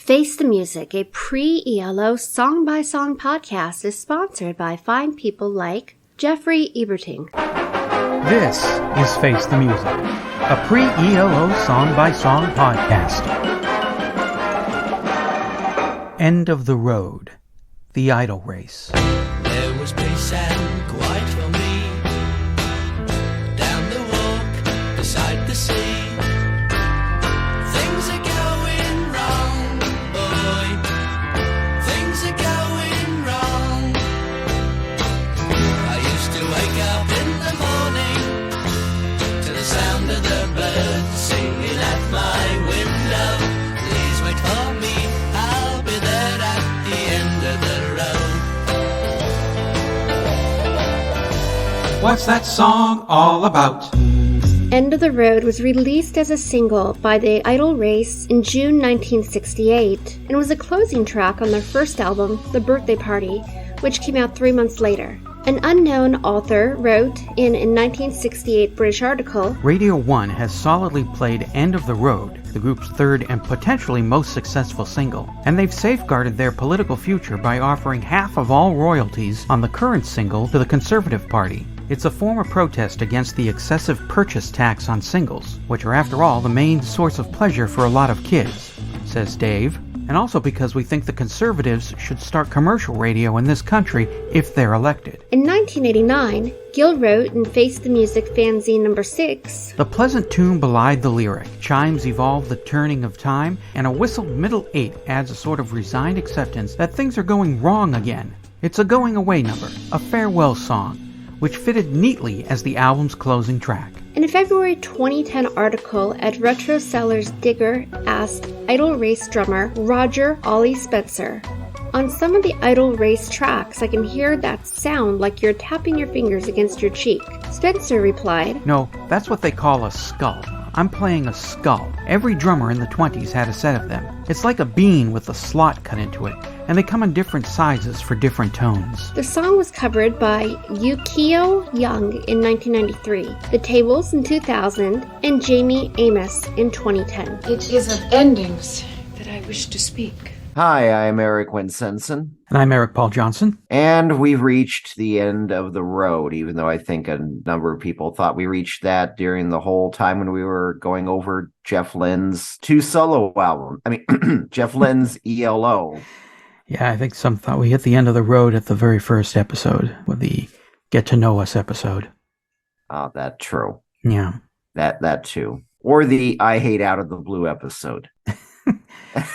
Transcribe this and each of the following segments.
Face the Music, a pre-E.L.O. song-by-song podcast, is sponsored by fine people like Jeffrey Eberting. This is Face the Music, a pre-E.L.O. song-by-song podcast. End of the Road, the idol race. There was peace and quiet for me, down the walk beside the sea. Things are going wrong, boy. Things are going wrong. I used to wake up in the morning to the sound of the birds singing at my window. Please wait for me, I'll be there at the end of the road. What's that song all about? End of the Road was released as a single by the Idol Race in June 1968 and was a closing track on their first album, The Birthday Party, which came out 3 months later. An unknown author wrote in a 1968 British article, Radio 1 has solidly played End of the Road, the group's third and potentially most successful single, and they've safeguarded their political future by offering half of all royalties on the current single to the Conservative Party. It's a form of protest against the excessive purchase tax on singles, which are after all the main source of pleasure for a lot of kids, says Dave, and also because we think the Conservatives should start commercial radio in this country if they're elected. In 1989, Gil wrote in Face the Music fanzine number 6, The pleasant tune belied the lyric, chimes evolve the turning of time, and a whistled middle 8 adds a sort of resigned acceptance that things are going wrong again. It's a going away number, a farewell song, which fitted neatly as the album's closing track. In a February 2010 article at Retro Sellers, Digger asked Idol Race drummer Roger Ollie Spencer, on some of the Idol Race tracks, I can hear that sound like you're tapping your fingers against your cheek. Spencer replied, No, that's what they call a skull. I'm playing a skull. Every drummer in the 20s had a set of them. It's like a bean with a slot cut into it, and they come in different sizes for different tones. The song was covered by Yukio Young in 1993, The Tables in 2000, and Jamie Amos in 2010. It is of endings that I wish to speak. Hi, I'm Eric Winsenson. And I'm Eric Paul Johnson. And we've reached the end of the road, even though I think a number of people thought we reached that during the whole time when we were going over Jeff Lynne's 2 solo albums. Jeff Lynne's E.L.O. Yeah, I think some thought we hit the end of the road at the very first episode, with the Get to Know Us episode. Oh, that's true. Yeah. That too. Or the I Hate Out of the Blue episode.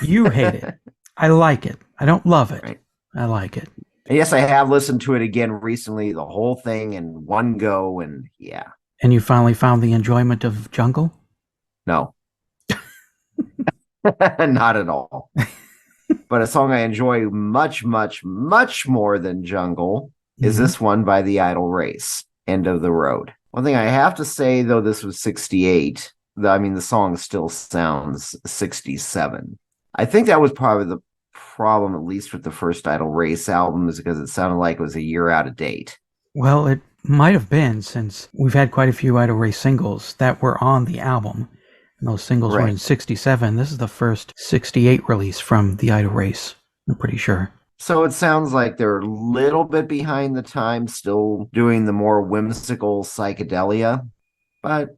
You hate it. I like it. I don't love it. Right. I like it. And yes, I have listened to it again recently, the whole thing in one go, and yeah. And you finally found the enjoyment of Jungle? No. Not at all. But a song I enjoy much, much, much more than Jungle is this one by the Idol Race, End of the Road. One thing I have to say, though, this was 68. The song still sounds 67. I think that was probably the problem, at least with the first Idol Race album, is because it sounded like it was a year out of date. Well, it might have been, since we've had quite a few Idol Race singles that were on the album. And those singles were in 67. This is the first 68 release from the Idol Race, I'm pretty sure. So it sounds like they're a little bit behind the times, still doing the more whimsical psychedelia. But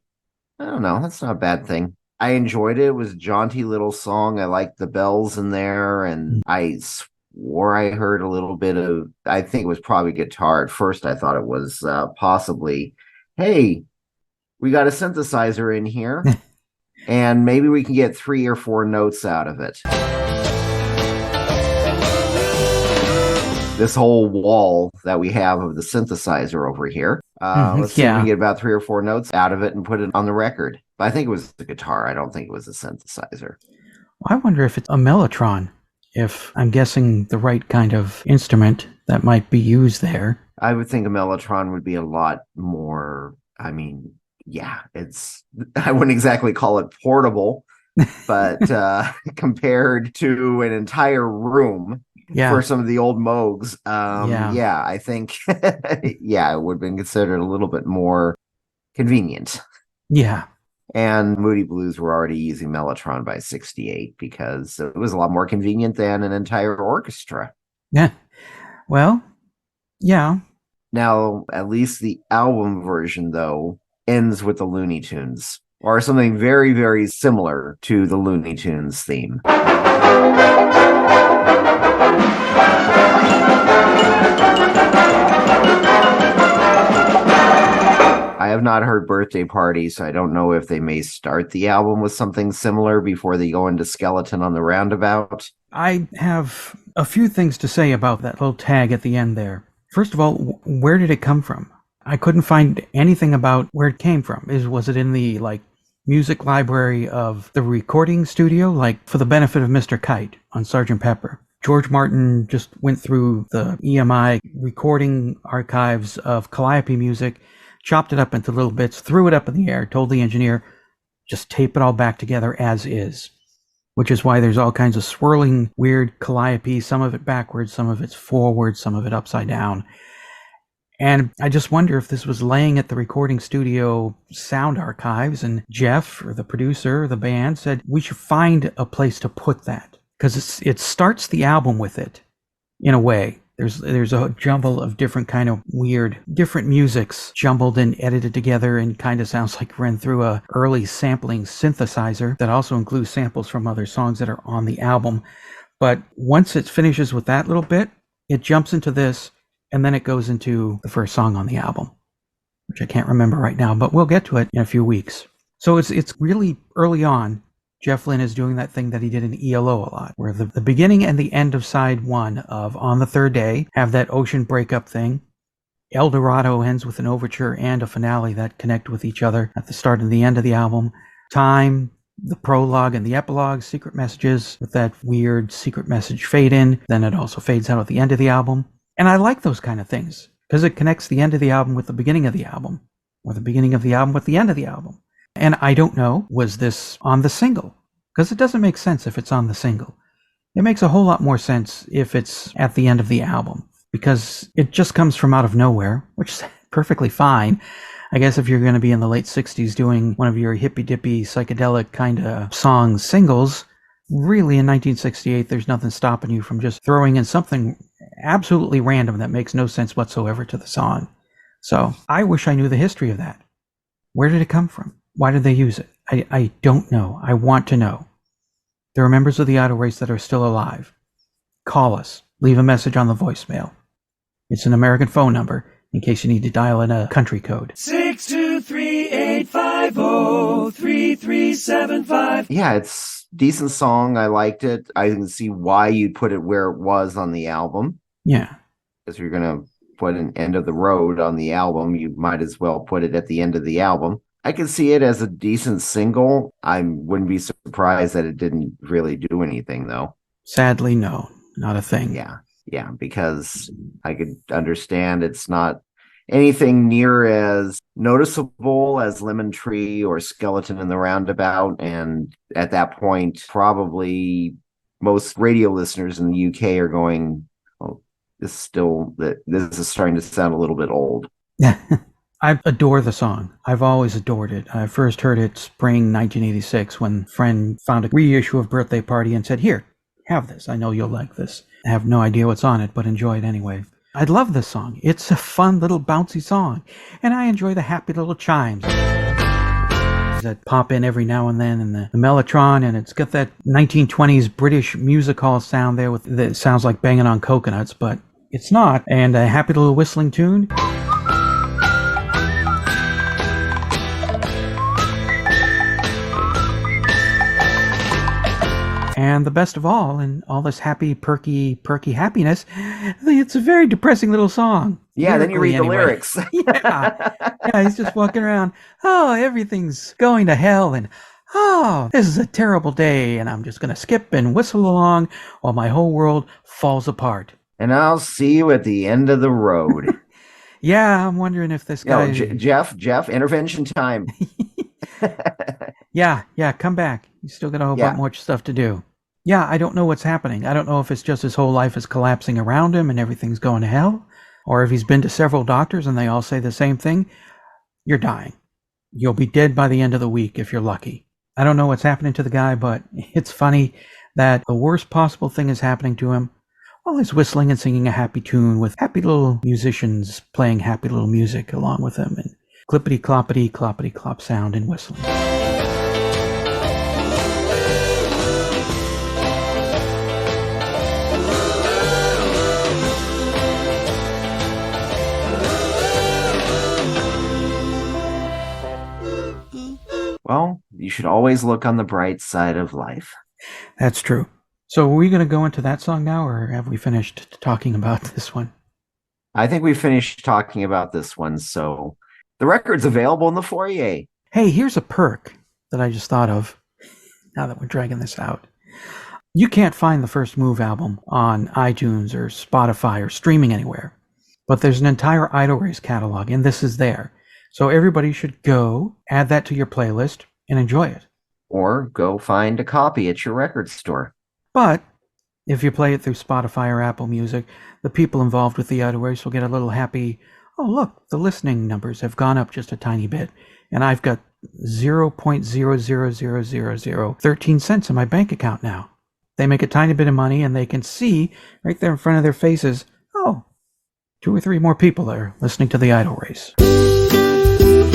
I don't know, that's not a bad thing. I enjoyed it. It was a jaunty little song. I liked the bells in there, and I swore I heard a little bit of, I think it was probably guitar. At first I thought it was possibly, hey, we got a synthesizer in here. And maybe we can get 3 or 4 notes out of it. This whole wall that we have of the synthesizer over here. Let's see if we can get about 3 or 4 notes out of it and put it on the record. But I think it was the guitar. I don't think it was a synthesizer. Well, I wonder if it's a mellotron. If I'm guessing the right kind of instrument that might be used there. I would think a mellotron would be a lot more, yeah, I wouldn't exactly call it portable, but compared to an entire room for some of the old Moogs, I think, it would have been considered a little bit more convenient. Yeah. And Moody Blues were already using Mellotron by 68 because it was a lot more convenient than an entire orchestra. Yeah. Well, yeah. Now, at least the album version, though, ends with the Looney Tunes, or something very, very similar to the Looney Tunes theme. I have not heard Birthday Party, so I don't know if they may start the album with something similar before they go into Skeleton on the Roundabout. I have a few things to say about that little tag at the end there. First of all, where did it come from? I couldn't find anything about where it came from. Was it in the music library of the recording studio, for the benefit of Mr. Kite on Sgt. Pepper? George Martin just went through the EMI recording archives of Calliope music, chopped it up into little bits, threw it up in the air, told the engineer, just tape it all back together as is. Which is why there's all kinds of swirling, weird Calliope, some of it backwards, some of it's forward, some of it upside down. And I just wonder if this was laying at the recording studio sound archives, and Jeff, or the producer, or the band, said, we should find a place to put that. Because it starts the album with it, in a way. There's a jumble of different kind of weird, different musics jumbled and edited together, and kind of sounds like ran through a early sampling synthesizer that also includes samples from other songs that are on the album. But once it finishes with that little bit, it jumps into this, and then it goes into the first song on the album, which I can't remember right now, but we'll get to it in a few weeks. So it's really early on. Jeff Lynne is doing that thing that he did in E.L.O. a lot, where the beginning and the end of side one of On the Third Day have that ocean breakup thing. El Dorado ends with an overture and a finale that connect with each other at the start and the end of the album. Time, the prologue and the epilogue, secret messages with that weird secret message fade in. Then it also fades out at the end of the album. And I like those kind of things because it connects the end of the album with the beginning of the album, or the beginning of the album with the end of the album. And I don't know, was this on the single? Because it doesn't make sense if it's on the single. It makes a whole lot more sense if it's at the end of the album, because it just comes from out of nowhere, which is perfectly fine. I guess if you're going to be in the late 60s doing one of your hippy-dippy psychedelic kind of songs, singles, really in 1968, there's nothing stopping you from just throwing in something absolutely random that makes no sense whatsoever to the song. So I wish I knew the history of that. Where did it come from? Why did they use it? I don't know. I want to know. There are members of the idol race that are still alive. Call us. Leave a message on the voicemail. It's an American phone number in case you need to dial in a country code. 623-850-3375. Yeah, it's a decent song. I liked it. I can see why you'd put it where it was on the album. Yeah. Because you're going to put an End of the Road on the album, you might as well put it at the end of the album. I can see it as a decent single. I wouldn't be surprised that it didn't really do anything, though. Sadly, no. Not a thing. Yeah, because I could understand it's not anything near as noticeable as Lemon Tree or Skeleton in the Roundabout. And at that point, probably most radio listeners in the UK are going, oh, this is starting to sound a little bit old. I adore the song. I've always adored it. I first heard it spring 1986 when a friend found a reissue of Birthday Party and said, here, have this. I know you'll like this. I have no idea what's on it, but enjoy it anyway. I love this song. It's a fun little bouncy song. And I enjoy the happy little chimes that pop in every now and then, and the mellotron, and it's got that 1920s British music hall sound there that sounds like banging on coconuts, but it's not. And a happy little whistling tune. And the best of all, in all this happy, perky happiness, it's a very depressing little song. Yeah, then you read the lyrics. Yeah, he's just walking around. Oh, everything's going to hell, and oh, this is a terrible day, and I'm just going to skip and whistle along while my whole world falls apart. And I'll see you at the end of the road. Yeah, I'm wondering if this guy... Jeff, intervention time. Yeah, come back. You still got a whole bunch more stuff to do. Yeah, I don't know what's happening. I don't know if it's just his whole life is collapsing around him and everything's going to hell, or if he's been to several doctors and they all say the same thing. You're dying. You'll be dead by the end of the week if you're lucky. I don't know what's happening to the guy, but it's funny that the worst possible thing is happening to him while he's whistling and singing a happy tune with happy little musicians playing happy little music along with him, and clippity cloppity cloppity clop sound and whistling. Well, you should always look on the bright side of life. That's true. So are we going to go into that song now, or have we finished talking about this one? I think we finished talking about this one, so the record's available in the foyer. Hey, here's a perk that I just thought of now that we're dragging this out. You can't find the First Move album on iTunes or Spotify or streaming anywhere, but there's an entire Idol Race catalog, and this is there. So everybody should go, add that to your playlist, and enjoy it. Or go find a copy at your record store. But if you play it through Spotify or Apple Music, the people involved with the Idol Race will get a little happy, oh look, the listening numbers have gone up just a tiny bit, and I've got 0.0000013 cents in my bank account now. They make a tiny bit of money, and they can see right there in front of their faces, oh, 2 or 3 more people are listening to the Idol Race.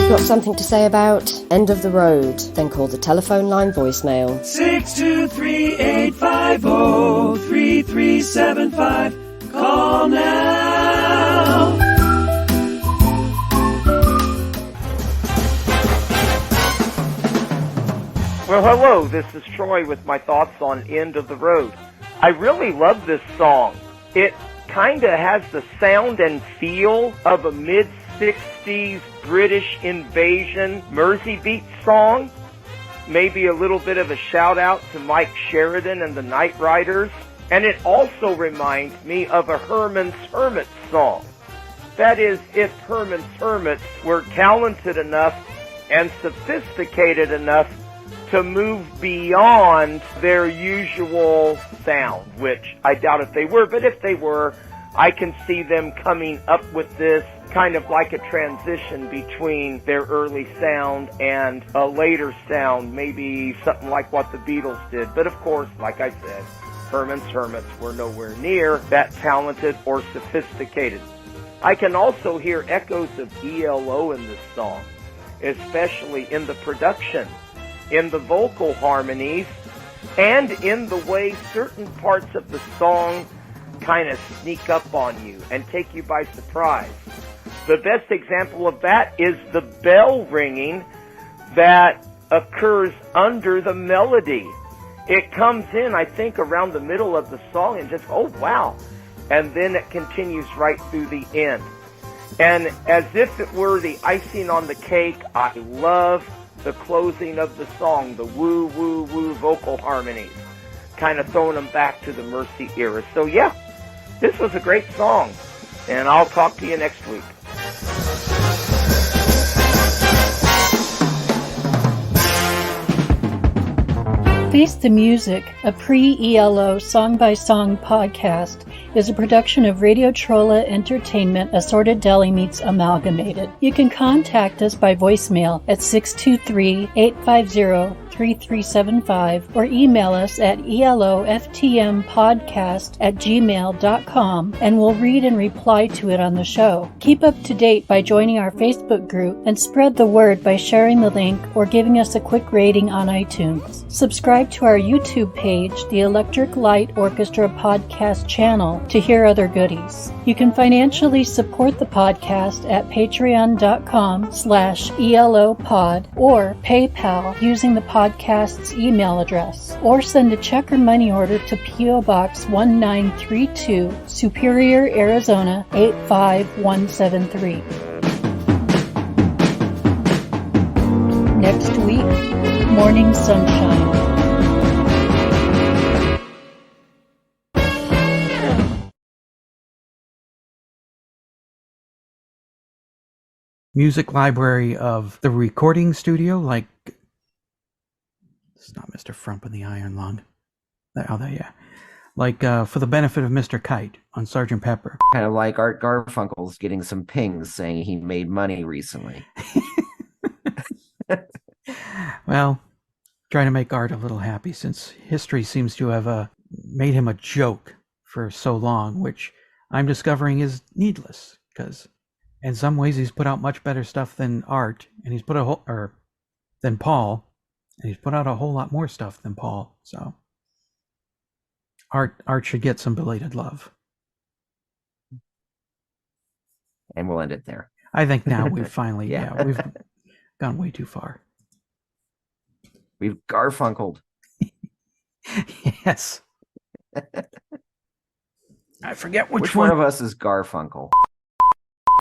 Got something to say about End of the Road? Then call the telephone line voicemail. 623-850-3375. Call now. Well, hello, this is Troy with my thoughts on End of the Road. I really love this song. It kind of has the sound and feel of a mid-60s British invasion Mersey beat song. Maybe a little bit of a shout out to Mike Sheridan and the Night Riders. And it also reminds me of a Herman's Hermits song. That is, if Herman's Hermits were talented enough and sophisticated enough to move beyond their usual sound, which I doubt if they were, but if they were, I can see them coming up with this kind of like a transition between their early sound and a later sound, maybe something like what the Beatles did. But of course, like I said, Herman's Hermits were nowhere near that talented or sophisticated. I can also hear echoes of E.L.O. in this song, especially in the production, in the vocal harmonies, and in the way certain parts of the song kind of sneak up on you and take you by surprise. The best example of that is the bell ringing that occurs under the melody. It comes in, I think, around the middle of the song and just, oh, wow. And then it continues right through the end. And as if it were the icing on the cake, I love the closing of the song, the woo, woo, woo vocal harmonies, kind of throwing them back to the Mersey era. So, yeah, this was a great song, and I'll talk to you next week. Face the Music, a pre-E.L.O. song-by-song podcast, is a production of Radio Trolla Entertainment Assorted Deli Meats Amalgamated. You can contact us by voicemail at 623-850-3375 or email us at eloftmpodcast@gmail.com, and we'll read and reply to it on the show. Keep up to date by joining our Facebook group and spread the word by sharing the link or giving us a quick rating on iTunes. Subscribe to our YouTube page, the Electric Light Orchestra podcast channel, to hear other goodies. You can financially support the podcast at patreon.com/ELOpod or PayPal using the podcast's email address, or send a check or money order to P.O. Box 1932, Superior, Arizona 85173. Next week, Morning Sunshine. Music library of the recording studio, like, it's not Mr. Frump in the Iron Lung. Oh, there, yeah. Like, for the benefit of Mr. Kite on Sgt. Pepper. Kind of like Art Garfunkel's getting some pings saying he made money recently. Well, trying to make Art a little happy since history seems to have made him a joke for so long, which I'm discovering is needless because in some ways he's put out much better stuff than Art, and he's put than Paul, and he's put out a whole lot more stuff than Paul. So Art should get some belated love. And we'll end it there. I think now we've finally, Yeah. we've gone way too far. We've Garfunkled. Yes. I forget Which one of us is Garfunkel?